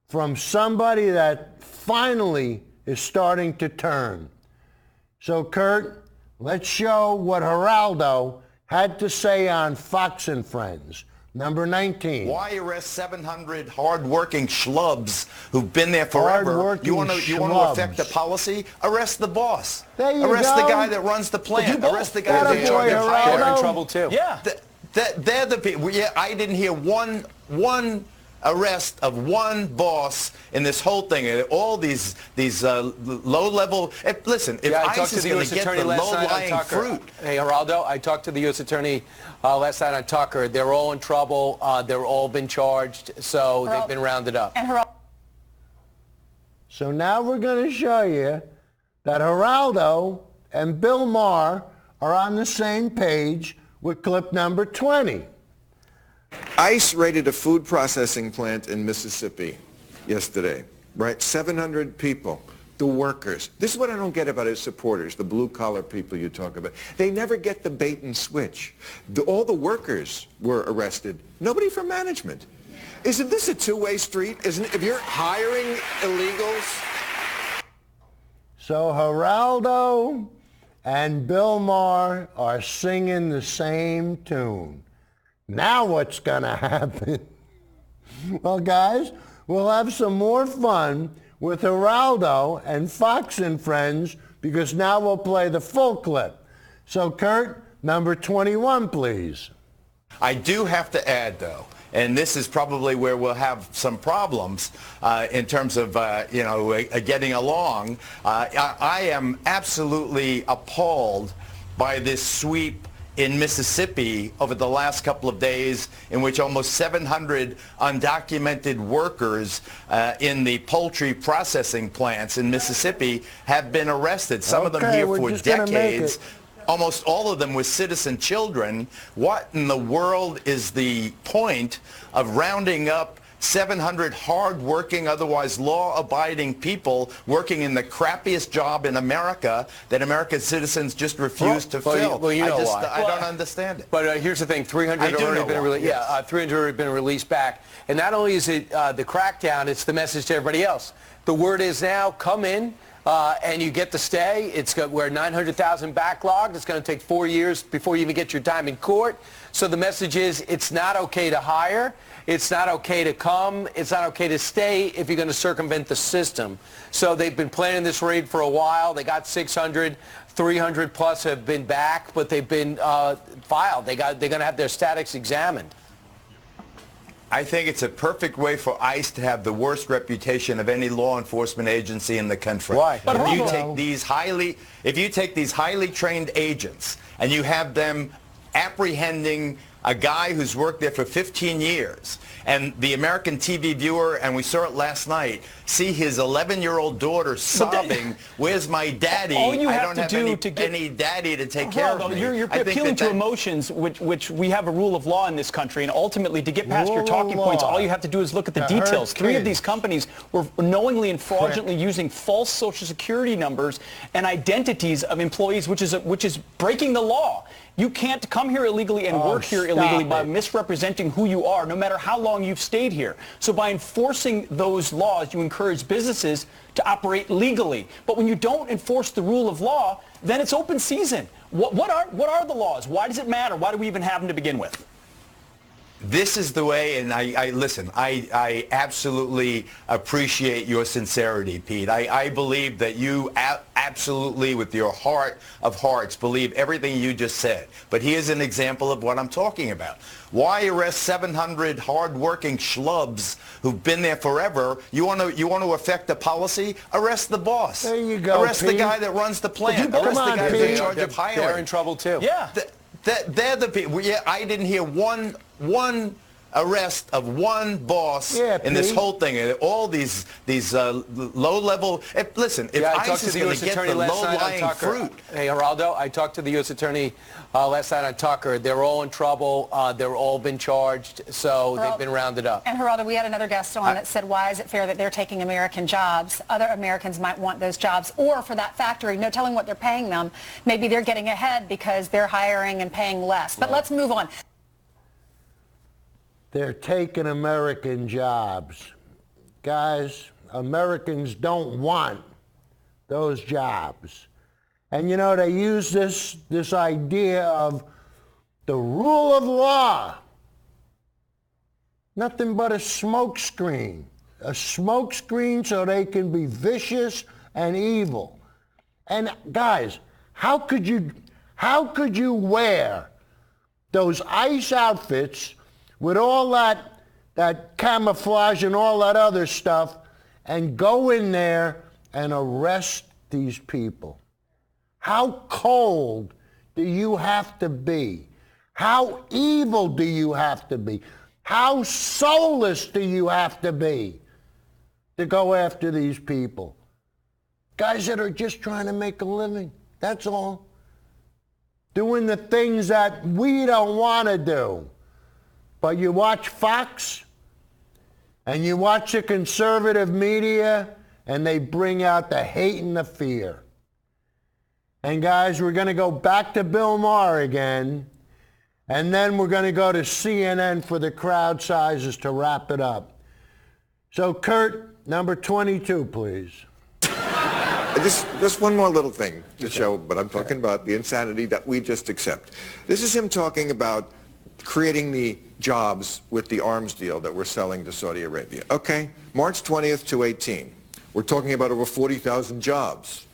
from somebody that finally is starting to turn. So Kurt, let's show what Geraldo had to say on Fox and Friends. Number 19. Why arrest 700 hard-working schlubs who've been there forever? You want to affect the policy? Arrest the boss. There you arrest go. the guy that runs the plant. Arrest the guy That that's in charge of hiring. Geraldo. In trouble too. Yeah, they're the people. Yeah, I didn't hear one arrest of one boss in this whole thing. All these low-level. Listen, if ICE is going to get the low-lying fruit. Hey, Geraldo, I talked to the U.S. Attorney last night on Tucker. They're all in trouble. They're all been charged, so they've been rounded up. So now we're going to show you that Geraldo and Bill Maher are on the same page with clip number 20. ICE raided a food processing plant in Mississippi yesterday, right? 700 people, the workers. This is what I don't get about his supporters, the blue-collar people you talk about. They never get the bait and switch. All the workers were arrested, nobody from management. Isn't this a two-way street? If you're hiring illegals? So Geraldo and Bill Maher are singing the same tune. Now what's going to happen? Well, guys, we'll have some more fun with Geraldo and Fox and Friends because now we'll play the full clip. So, Kurt, number 21, please. I do have to add, though, and this is probably where we'll have some problems in terms of, getting along. I am absolutely appalled by this sweep in Mississippi over the last couple of days in which almost 700 undocumented workers in the poultry processing plants in Mississippi have been arrested. Some of them here for decades. Almost all of them with citizen children. What in the world is the point of rounding up 700 hard-working, otherwise law-abiding people working in the crappiest job in America that American citizens just refuse to fill? Well, you know why. I don't understand it. But here's the thing: 300 have already been released. Yes. Yeah, 300 have been released back. And not only is it the crackdown, it's the message to everybody else. The word is now: come in. And you get to stay. We're 900,000 backlogged. It's going to take 4 years before you even get your time in court. So the message is it's not okay to hire. It's not okay to come. It's not okay to stay if you're going to circumvent the system. So they've been planning this raid for a while. They got 600. 300 plus have been back, but they've been filed. They're going to have their statics examined. I think it's a perfect way for ICE to have the worst reputation of any law enforcement agency in the country. Why? If you take these highly trained agents and you have them apprehending a guy who's worked there for 15 years, and the American TV viewer, and we saw it last night, see his 11-year-old daughter sobbing, "Where's my daddy? All you have I don't to have do any daddy to take care of me." You're appealing to emotions, which we have a rule of law in this country, and ultimately to get past your talking points, all you have to do is look at the details. 3 of these companies were knowingly and fraudulently using false Social Security numbers and identities of employees, which is breaking the law. You can't come here illegally and work here illegally by misrepresenting who you are, no matter how long you've stayed here. So by enforcing those laws, you encourage businesses to operate legally. But when you don't enforce the rule of law, then it's open season. What are the laws? Why does it matter? Why do we even have them to begin with? This is the way, and I absolutely appreciate your sincerity, Pete. I believe that you absolutely, with your heart of hearts, believe everything you just said. But here's an example of what I'm talking about. Why arrest 700 hard-working schlubs who've been there forever? You want to affect the policy? Arrest the boss. There you go, Arrest Pete. the guy that runs the plant. Come Arrest on, the guy Pete. who's in charge of hiring. They're in trouble too. Yeah. They're the people. Yeah, I didn't hear one arrest of one boss in this whole thing. All these low-level. Listen, if ICE is going to get the low-lying fruit. Hey, Geraldo, I talked to the U.S. Attorney last night on Tucker. They're all in trouble. They're all been charged, so they've been rounded up. And Geraldo, we had another guest on that said, why is it fair that they're taking American jobs? Other Americans might want those jobs. Or for that factory, no telling what they're paying them. Maybe they're getting ahead because they're hiring and paying less. But let's move on. They're taking American jobs. Guys, Americans don't want those jobs. And you know, they use this idea of the rule of law. Nothing but a smokescreen. A smokescreen so they can be vicious and evil. And guys, how could you wear those ICE outfits with all that that camouflage and all that other stuff, and go in there and arrest these people. How cold do you have to be? How evil do you have to be? How soulless do you have to be to go after these people? Guys that are just trying to make a living, that's all. Doing the things that we don't want to do. But you watch Fox, and you watch the conservative media, and they bring out the hate and the fear. And guys, we're going to go back to Bill Maher again, and then we're going to go to CNN for the crowd sizes to wrap it up. So Kurt, number 22, please. Just one more little thing to show, but I'm talking about the insanity that we just accept. This is him talking about creating the jobs with the arms deal that we're selling to Saudi Arabia. Okay, March 20th to 18. We're talking about over 40,000 jobs.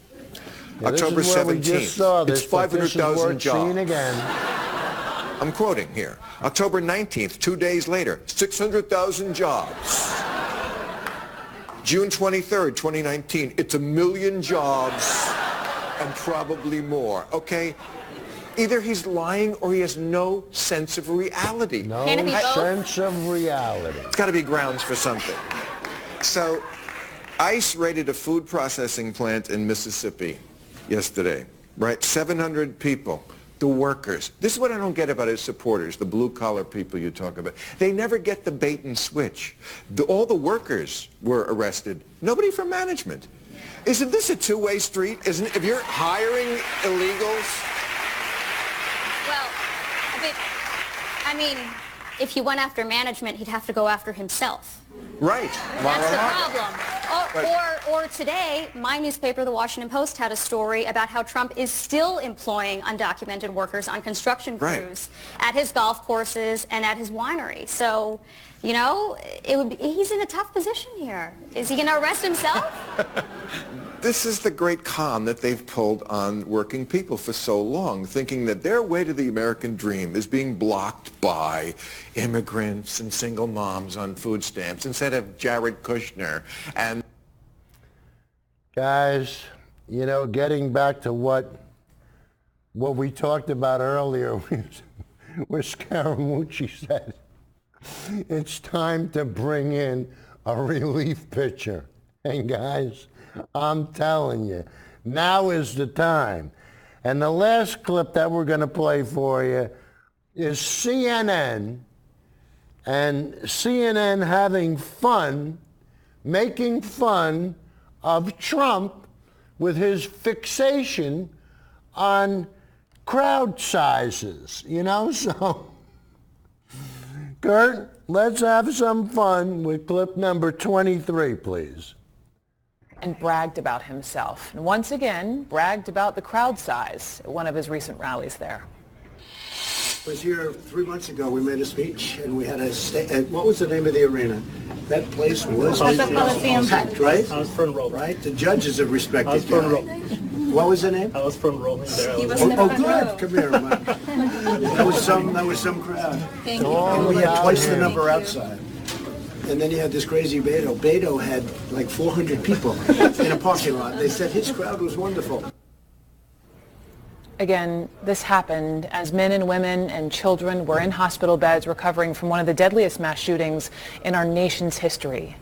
Yeah, October 17th, it's 500,000 jobs. Again. I'm quoting here. October 19th, 2 days later, 600,000 jobs. June 23rd, 2019, it's 1 million jobs and probably more, okay? Either he's lying or he has no sense of reality. No sense of reality. It's got to be grounds for something. So, ICE raided a food processing plant in Mississippi yesterday, right? 700 people. The workers. This is what I don't get about his supporters, the blue-collar people you talk about. They never get the bait and switch. All the workers were arrested. Nobody from management. Isn't this a two-way street? Isn't it? If you're hiring illegals... Well, I mean, if he went after management, he'd have to go after himself. Right. That's the problem. Or today, my newspaper, the Washington Post, had a story about how Trump is still employing undocumented workers on construction crews at his golf courses and at his winery. So, you know, he's in a tough position here. Is he going to arrest himself? This is the great con that they've pulled on working people for so long, thinking that their way to the American dream is being blocked by immigrants and single moms on food stamps instead of Jared Kushner. And guys, you know, getting back to what we talked about earlier, where Scaramucci said, it's time to bring in a relief pitcher. And guys, I'm telling you, now is the time. And the last clip that we're going to play for you is CNN, and CNN having fun, making fun of Trump with his fixation on crowd sizes, you know? So, Kurt, let's have some fun with clip number 23, please. And bragged about himself. And once again, bragged about the crowd size at one of his recent rallies there. I was here 3 months ago. We made a speech, and we had what was the name of the arena? That place was packed, right? I was front row. Right? The judges have respected I was front row. What was the name? I was front row there. Good. Come here, Mike. That was some crowd. Thank you. And we had twice the number outside. And then you had this crazy Beto. Beto had like 400 people in a parking lot. They said his crowd was wonderful. Again, this happened as men and women and children were in hospital beds recovering from one of the deadliest mass shootings in our nation's history.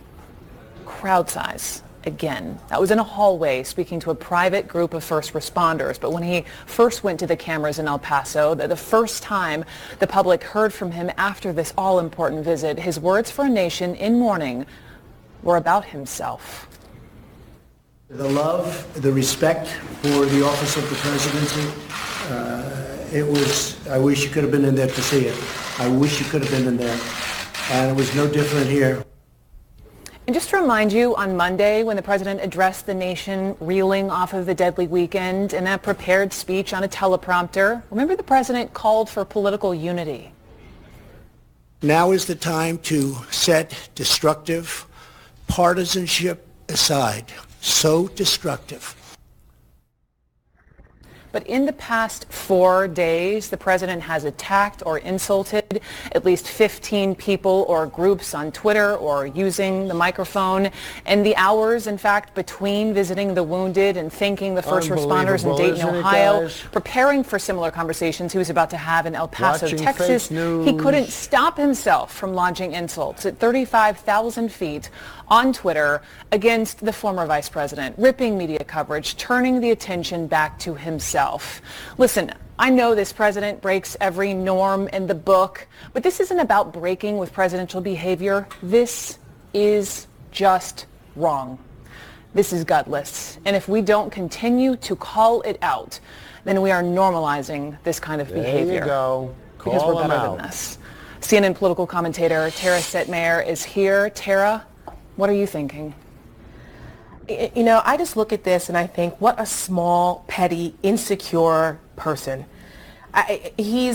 Crowd size, again. That was in a hallway speaking to a private group of first responders. But when he first went to the cameras in El Paso, the first time the public heard from him after this all-important visit, his words for a nation in mourning were about himself. The love, the respect for the office of the presidency, I wish you could have been in there to see it. I wish you could have been in there. And it was no different here. And just to remind you, on Monday, when the president addressed the nation reeling off of the deadly weekend in a prepared speech on a teleprompter, remember the president called for political unity. Now is the time to set destructive partisanship aside. So destructive. But in the past 4 days, the president has attacked or insulted at least 15 people or groups on Twitter or using the microphone. And the hours, in fact, between visiting the wounded and thanking the first responders in Dayton, Ohio, preparing for similar conversations he was about to have in El Paso, Texas, he couldn't stop himself from launching insults at 35,000 feet on Twitter against the former vice president, ripping media coverage, turning the attention back to himself. Listen, I know this president breaks every norm in the book, but this isn't about breaking with presidential behavior. This is just wrong. This is gutless. And if we don't continue to call it out, then we are normalizing this kind of behavior. There you go. Because we're better than this. CNN political commentator Tara Setmayer is here. Tara, what are you thinking? You know, I just look at this and I think, what a small, petty, insecure person. He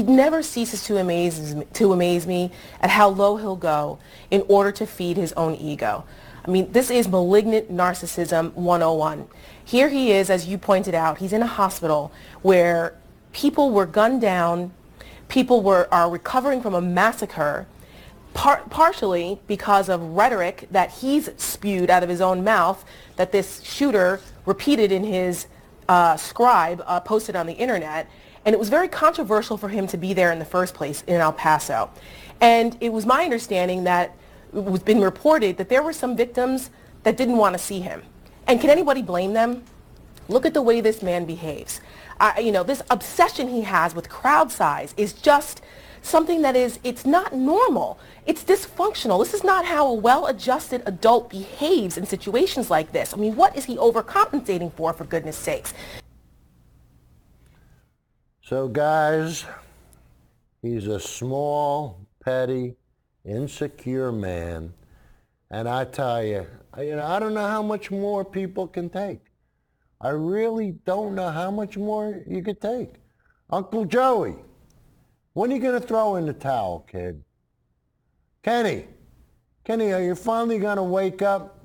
never ceases to amaze me at how low he'll go in order to feed his own ego. I mean, this is malignant narcissism 101. Here he is, as you pointed out, he's in a hospital where people were gunned down, people are recovering from a massacre, partially because of rhetoric that he's spewed out of his own mouth that this shooter repeated in his scribe posted on the internet. And it was very controversial for him to be there in the first place in El Paso. And it was my understanding that it was been reported that there were some victims that didn't want to see him. And can anybody blame them? Look at the way this man behaves. You know, this obsession he has with crowd size is just something that it's not normal. It's dysfunctional. This is not how a well-adjusted adult behaves in situations like this. I mean, what is he overcompensating for goodness sakes? So guys, he's a small, petty, insecure man. And I tell you, I don't know how much more people can take. I really don't know how much more you could take. Uncle Joey, when are you going to throw in the towel, kid? Kenny, are you finally going to wake up?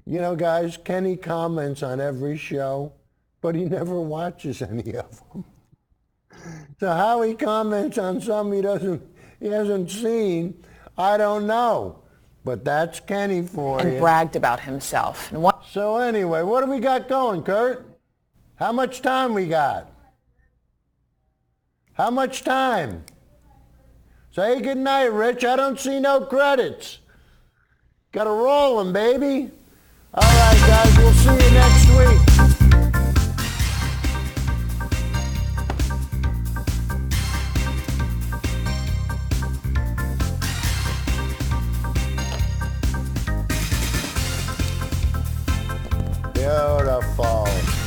You know, guys, Kenny comments on every show, but he never watches any of them. So how he comments on some he hasn't seen, I don't know. But that's Kenny for you. And bragged about himself. So anyway, what do we got going, Kurt? How much time we got? How much time? Say good night, Rich. I don't see no credits. Gotta roll 'em, baby. All right, guys, we'll see you next week. Beautiful.